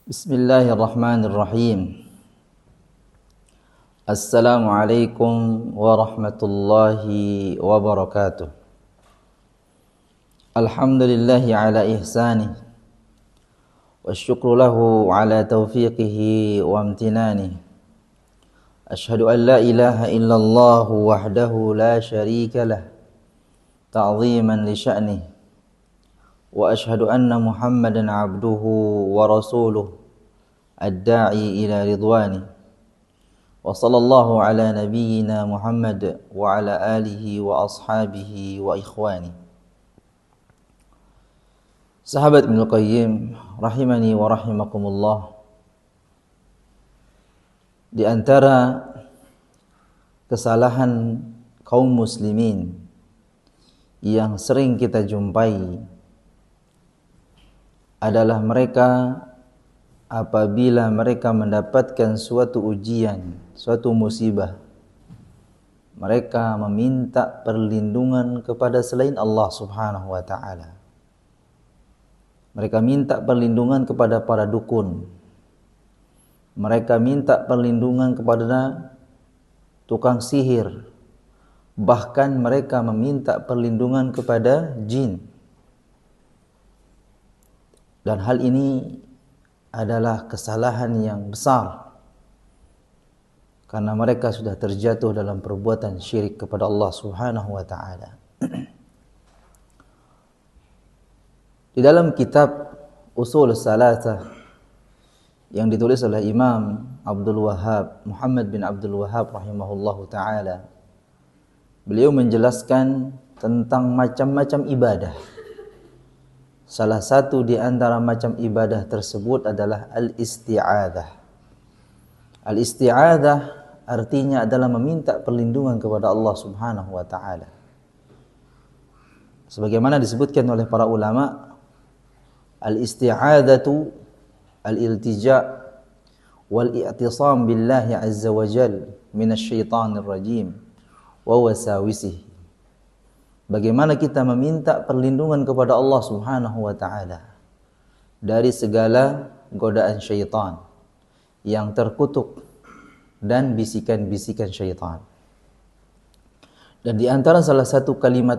Bismillahirrahmanirrahim. Assalamualaikum warahmatullahi wabarakatuh. Alhamdulillahi ala ihsanih, wasyukru lahu ala taufiqihi wa amtinanih. Ashhadu an la ilaha illallah wahdahu la syarika lah, ta'ziman li sya'nih. Wa ashhadu anna Muhammadan abduhu wa rasuluh, ad-da'i ila ridwani. Wa sallallahu ala nabiyyina Muhammad wa ala alihi wa ashabihi wa ikhwani. Sahabat Ibnu Qayyim rahimani wa rahimakumullah, di antara kesalahan kaum muslimin yang sering kita jumpai adalah mereka apabila mereka mendapatkan suatu ujian, suatu musibah, mereka meminta perlindungan kepada selain Allah Subhanahu wa ta'ala. Mereka minta perlindungan kepada para dukun. Mereka minta perlindungan kepada tukang sihir. Bahkan mereka meminta perlindungan kepada jin. Dan hal ini adalah kesalahan yang besar, karena mereka sudah terjatuh dalam perbuatan syirik kepada Allah Subhanahu wa ta'ala. Di dalam kitab Ushul Tsalatsah yang ditulis oleh Imam Abdul Wahhab, Muhammad bin Abdul Wahhab rahimahullahu ta'ala, beliau menjelaskan tentang macam-macam ibadah. Salah satu di antara macam ibadah tersebut adalah al-isti'adzah. Al-isti'adzah artinya adalah meminta perlindungan kepada Allah Subhanahu wa ta'ala. Sebagaimana disebutkan oleh para ulama, al-isti'adzatu al-iltija' wal-i'tisam billahi azza wa jal minasyaitanir rajim wa wasawisihi. Bagaimana kita meminta perlindungan kepada Allah Subhanahu wa ta'ala dari segala godaan syaitan yang terkutuk dan bisikan-bisikan syaitan. Dan di antara salah satu kalimat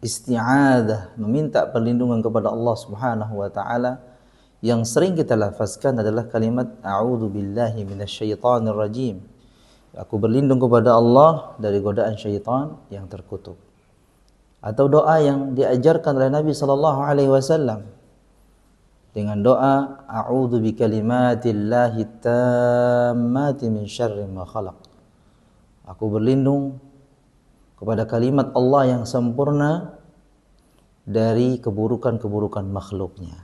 isti'adzah, meminta perlindungan kepada Allah Subhanahu wa ta'ala, yang sering kita lafazkan adalah kalimat a'udzu billahi minasyaitonir rajim. Aku berlindung kepada Allah dari godaan syaitan yang terkutuk. Atau doa yang diajarkan oleh Nabi sallallahu alaihi wasallam dengan doa a'udzu bikalimatillahi tammati min syarri ma khalaq. Aku berlindung kepada kalimat Allah yang sempurna dari keburukan-keburukan makhluknya.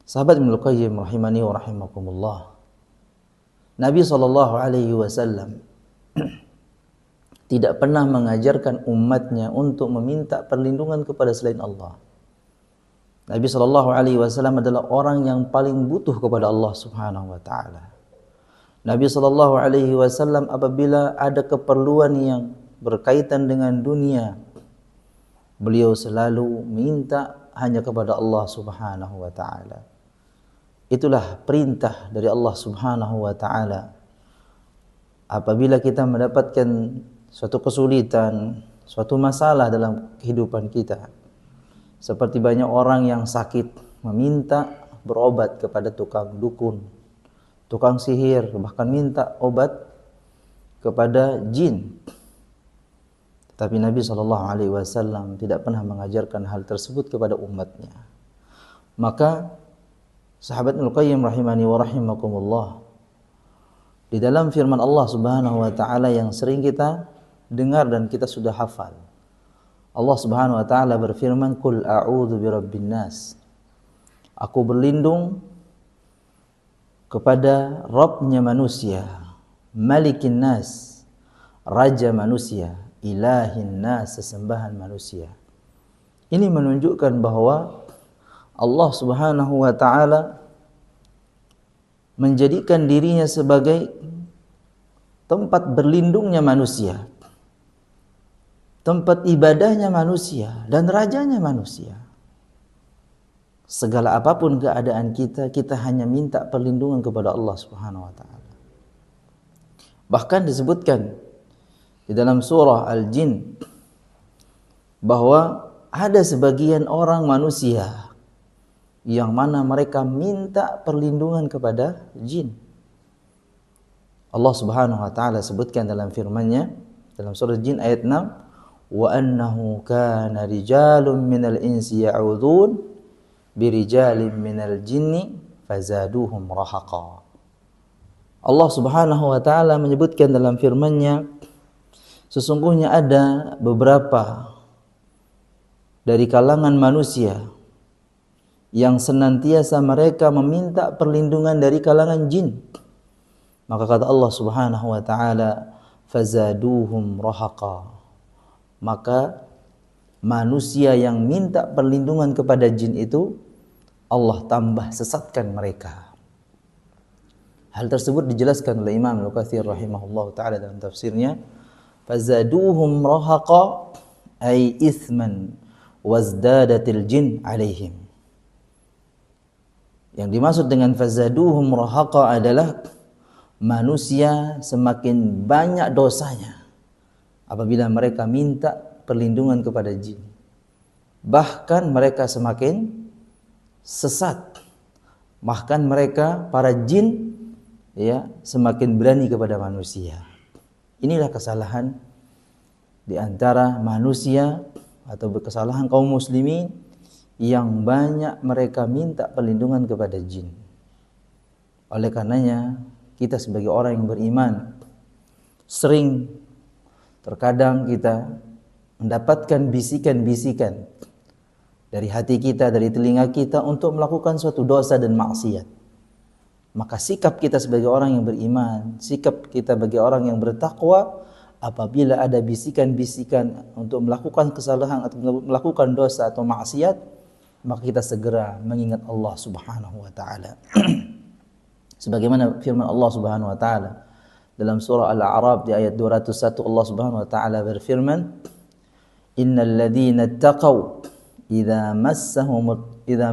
Sahabat Ibnu Qayyim rahimani wa rahimakumullah, Nabi sallallahu alaihi wasallam tidak pernah mengajarkan umatnya untuk meminta perlindungan kepada selain Allah. Nabi sallallahu alaihi wasallam adalah orang yang paling butuh kepada Allah Subhanahu wa taala. Nabi sallallahu alaihi wasallam apabila ada keperluan yang berkaitan dengan dunia, beliau selalu minta hanya kepada Allah Subhanahu wa taala. Itulah perintah dari Allah Subhanahu wa taala. Apabila kita mendapatkan suatu kesulitan, suatu masalah dalam kehidupan kita, seperti banyak orang yang sakit meminta berobat kepada tukang dukun, tukang sihir, bahkan minta obat kepada jin. Tetapi Nabi SAW tidak pernah mengajarkan hal tersebut kepada umatnya. Maka sahabat Ibnu Qayyim rahimani wa rahimakumullah, di dalam firman Allah Subhanahu wa ta'ala yang sering kita dengar dan kita sudah hafal, Allah Subhanahu wa ta'ala berfirman, "Qul a'udzu birabbin nas." Aku berlindung kepada Rabbnya manusia, Malikin nas, Raja manusia, Ilahin nas, sesembahan manusia. Ini menunjukkan bahwa Allah Subhanahu wa ta'ala menjadikan dirinya sebagai tempat berlindungnya manusia, tempat ibadahnya manusia dan rajanya manusia. segala apapun keadaan kita, kita hanya minta perlindungan kepada Allah Subhanahu wa taala. Bahkan disebutkan di dalam surah Al-Jin bahwa ada sebagian orang manusia yang mana mereka minta perlindungan kepada jin. Allah Subhanahu wa taala sebutkan dalam firman-Nya dalam surah Jin ayat 6, wa annahu kana rijalun minal insi ya'udun birijalin minal jinni fazaduhum rahaqa. Allah Subhanahu wa taala menyebutkan dalam firman-Nya, sesungguhnya ada beberapa dari kalangan manusia yang senantiasa mereka meminta perlindungan dari kalangan jin. Maka kata Allah Subhanahu wa taala, fazaduhum rahaqa. Maka manusia yang minta perlindungan kepada jin itu Allah tambah sesatkan mereka. Hal tersebut dijelaskan oleh Imam Al-Katsir rahimahullah taala dalam tafsirnya, fazaduhum rahaqa ay ithman wazdadatil jin alaihim. Yang dimaksud dengan fazaduhum rahaqa adalah manusia semakin banyak dosanya apabila mereka minta perlindungan kepada jin. Bahkan mereka semakin sesat. Bahkan mereka para jin semakin berani kepada manusia. Inilah kesalahan di antara manusia atau kesalahan kaum muslimin yang banyak mereka minta perlindungan kepada jin. Oleh karenanya kita sebagai orang yang beriman sering terkadang kita mendapatkan bisikan-bisikan dari hati kita, dari telinga kita untuk melakukan suatu dosa dan maksiat. Maka sikap kita sebagai orang yang beriman, sikap kita sebagai orang yang bertakwa, apabila ada bisikan-bisikan untuk melakukan kesalahan atau melakukan dosa atau maksiat, maka kita segera mengingat Allah Subhanahu wa taala. Sebagaimana firman Allah Subhanahu wa taala dalam surah Al-A'raf di ayat 201, Allah Subhanahu wa taala berfirman, innal ladzina taqaw idza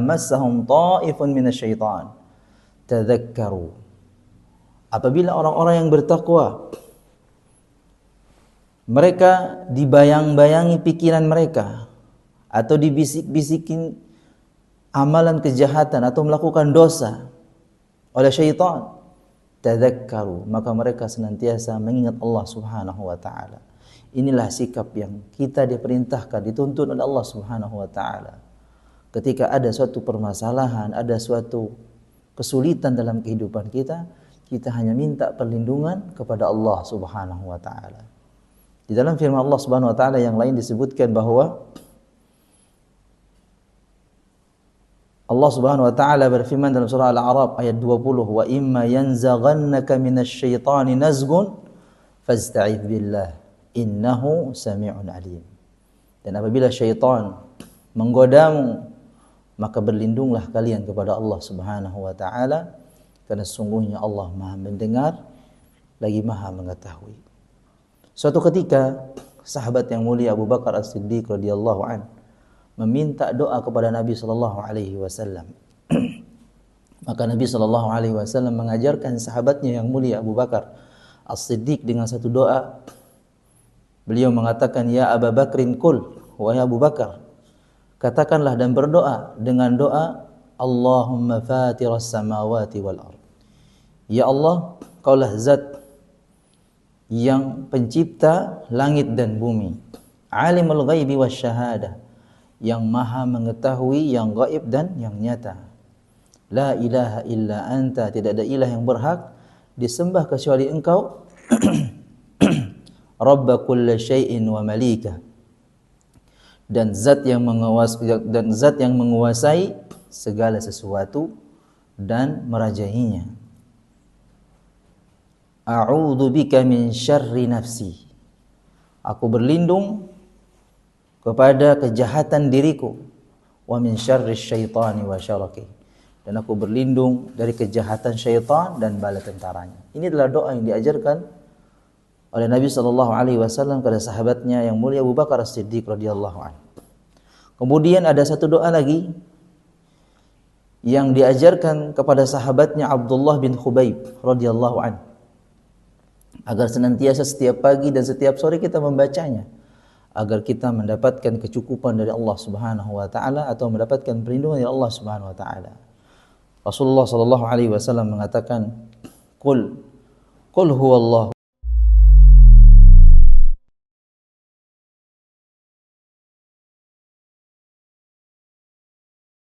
massahum ta'ifun minasyaitan tadzakkaru. Apabila orang-orang yang bertakwa mereka dibayang-bayangi pikiran mereka atau dibisik-bisikin amalan kejahatan atau melakukan dosa oleh syaitan, tadzakkaru, maka mereka senantiasa mengingat Allah Subhanahu wa taala. Inilah sikap yang kita diperintahkan, dituntut oleh Allah Subhanahu wa taala. Ketika ada suatu permasalahan, ada suatu kesulitan dalam kehidupan kita, kita hanya minta perlindungan kepada Allah Subhanahu wa taala. Di dalam firman Allah Subhanahu wa taala yang lain disebutkan bahwa Allah Subhanahu wa taala berfirman dalam surah Al-A'raf ayat 20, wa imma yanzaghannaka minasyaitani nazghun fasta'idz billah innahu sami'un alim. Dan apabila syaitan menggodamu, maka berlindunglah kalian kepada Allah Subhanahu wa taala, karena sesungguhnya Allah Maha mendengar lagi Maha mengetahui. Suatu ketika sahabat yang mulia Abu Bakar As-Siddiq radhiyallahu an meminta doa kepada Nabi sallallahu alaihi wasallam. Maka Nabi sallallahu alaihi wasallam mengajarkan sahabatnya yang mulia Abu Bakar As-Siddiq dengan satu doa. Beliau mengatakan, ya Abu Bakrin kul, wahai Abu Bakar, katakanlah dan berdoa dengan doa Allahumma fatiras samawati wal ard. Ya Allah, Kaulah zat yang pencipta langit dan bumi, alimul ghaibi wasyahadah, yang maha mengetahui yang gaib dan yang nyata. La ilaha illa anta, tidak ada ilah yang berhak disembah kecuali engkau. Rabba kulli syai'in wa malika, dan zat yang menguasai segala sesuatu dan merajainya. A'udzu bika min syarri nafsi, aku berlindung kepada kejahatan diriku. Wa min syarri syaitani wa syaraki, dan aku berlindung dari kejahatan syaitan dan bala tentaranya. Ini adalah doa yang diajarkan oleh Nabi SAW kepada sahabatnya yang mulia Abu Bakar As-Siddiq radhiyallahu anhu. Kemudian ada satu doa lagi yang diajarkan kepada sahabatnya Abdullah bin Khubaib radhiyallahu anhu, agar senantiasa setiap pagi dan setiap sore kita membacanya, agar kita mendapatkan kecukupan dari Allah Subhanahu wa taala atau mendapatkan perlindungan dari Allah Subhanahu wa taala. Rasulullah sallallahu alaihi wasallam mengatakan, "Qul huwallahu